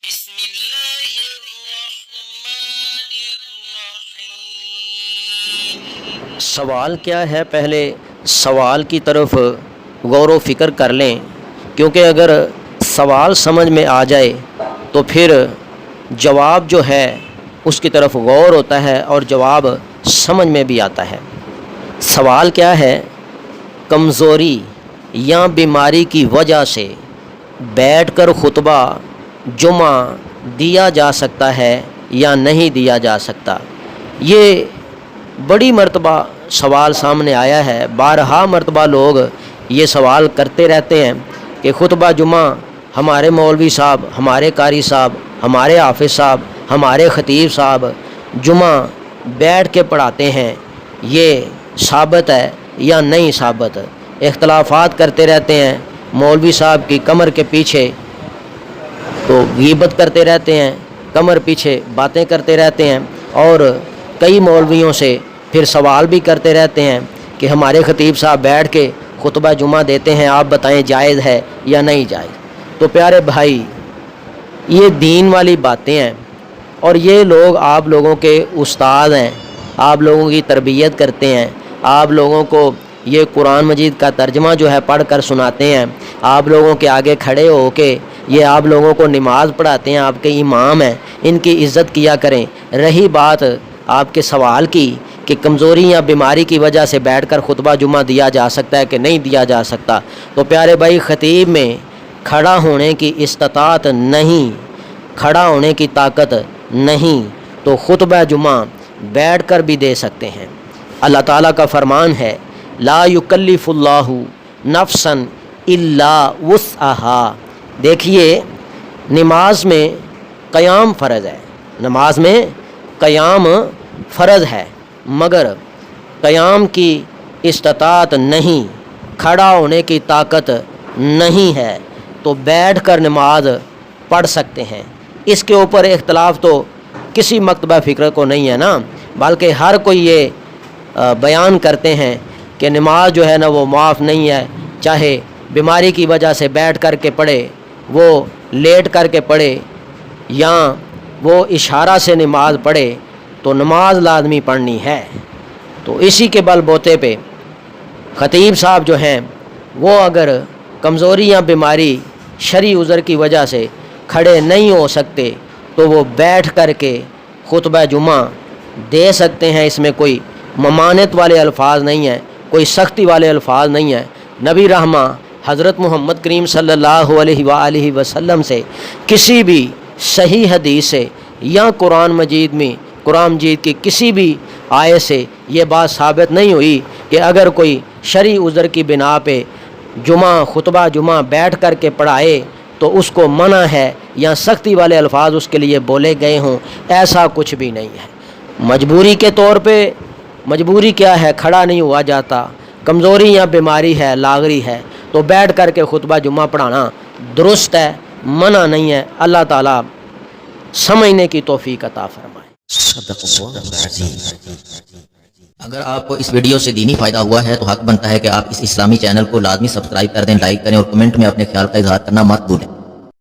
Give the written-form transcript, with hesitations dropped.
بسم اللہ الرحمن الرحیم۔ سوال کیا ہے، پہلے سوال کی طرف غور و فکر کر لیں، کیونکہ اگر سوال سمجھ میں آ جائے تو پھر جواب جو ہے اس کی طرف غور ہوتا ہے اور جواب سمجھ میں بھی آتا ہے۔ سوال کیا ہے؟ کمزوری یا بیماری کی وجہ سے بیٹھ کر خطبہ جمعہ دیا جا سکتا ہے یا نہیں دیا جا سکتا؟ یہ بڑی مرتبہ سوال سامنے آیا ہے، بارہا مرتبہ لوگ یہ سوال کرتے رہتے ہیں کہ خطبہ جمعہ ہمارے مولوی صاحب، ہمارے قاری صاحب، ہمارے حافظ صاحب، ہمارے خطیب صاحب جمعہ بیٹھ کے پڑھاتے ہیں، یہ ثابت ہے یا نہیں ثابت؟ اختلافات کرتے رہتے ہیں، مولوی صاحب کی کمر کے پیچھے تو غیبت کرتے رہتے ہیں، کمر پیچھے باتیں کرتے رہتے ہیں، اور کئی مولویوں سے پھر سوال بھی کرتے رہتے ہیں کہ ہمارے خطیب صاحب بیٹھ کے خطبہ جمعہ دیتے ہیں، آپ بتائیں جائز ہے یا نہیں جائز؟ تو پیارے بھائی، یہ دین والی باتیں ہیں، اور یہ لوگ آپ لوگوں کے استاد ہیں، آپ لوگوں کی تربیت کرتے ہیں، آپ لوگوں کو یہ قرآن مجید کا ترجمہ جو ہے پڑھ کر سناتے ہیں، آپ لوگوں کے آگے کھڑے ہو کے یہ آپ لوگوں کو نماز پڑھاتے ہیں، آپ کے امام ہیں، ان کی عزت کیا کریں۔ رہی بات آپ کے سوال کی کہ کمزوری یا بیماری کی وجہ سے بیٹھ کر خطبہ جمعہ دیا جا سکتا ہے کہ نہیں دیا جا سکتا، تو پیارے بھائی، خطیب میں کھڑا ہونے کی استطاعت نہیں، کھڑا ہونے کی طاقت نہیں، تو خطبہ جمعہ بیٹھ کر بھی دے سکتے ہیں۔ اللہ تعالیٰ کا فرمان ہے، لا یکلف اللہ نفسا الا وسعہا۔ دیکھیے، نماز میں قیام فرض ہے، نماز میں قیام فرض ہے، مگر قیام کی استطاعت نہیں، کھڑا ہونے کی طاقت نہیں ہے، تو بیٹھ کر نماز پڑھ سکتے ہیں۔ اس کے اوپر اختلاف تو کسی مکتبہ فکر کو نہیں ہے نا، بلکہ ہر کوئی یہ بیان کرتے ہیں کہ نماز جو ہے نا وہ معاف نہیں ہے، چاہے بیماری کی وجہ سے بیٹھ کر کے پڑھے، وہ لیٹ کر کے پڑھے، یا وہ اشارہ سے نماز پڑھے، تو نماز لازمی پڑھنی ہے۔ تو اسی کے بل بوتے پہ خطیب صاحب جو ہیں وہ اگر کمزوری یا بیماری شرعی عذر کی وجہ سے کھڑے نہیں ہو سکتے تو وہ بیٹھ کر کے خطبہ جمعہ دے سکتے ہیں۔ اس میں کوئی ممانعت والے الفاظ نہیں ہیں، کوئی سختی والے الفاظ نہیں ہیں۔ نبی رحمہ حضرت محمد کریم صلی اللہ علیہ وآلہ وسلم سے کسی بھی صحیح حدیث سے یا قرآن مجید کی کسی بھی آیت سے یہ بات ثابت نہیں ہوئی کہ اگر کوئی شرعی عذر کی بنا پہ خطبہ جمعہ بیٹھ کر کے پڑھائے تو اس کو منع ہے یا سختی والے الفاظ اس کے لیے بولے گئے ہوں، ایسا کچھ بھی نہیں ہے۔ مجبوری کے طور پہ، مجبوری کیا ہے، کھڑا نہیں ہوا جاتا، کمزوری یا بیماری ہے، لاغری ہے، تو بیٹھ کر کے خطبہ جمعہ پڑھانا درست ہے، منع نہیں ہے۔ اللہ تعالیٰ سمجھنے کی توفیق عطا فرمائے۔ صدق اللہ العظیم۔ اگر آپ کو اس ویڈیو سے دینی فائدہ ہوا ہے تو حق بنتا ہے کہ آپ اس اسلامی چینل کو لازمی سبسکرائب کر دیں، لائک کریں اور کمنٹ میں اپنے خیال کا اظہار کرنا مت بھولیں۔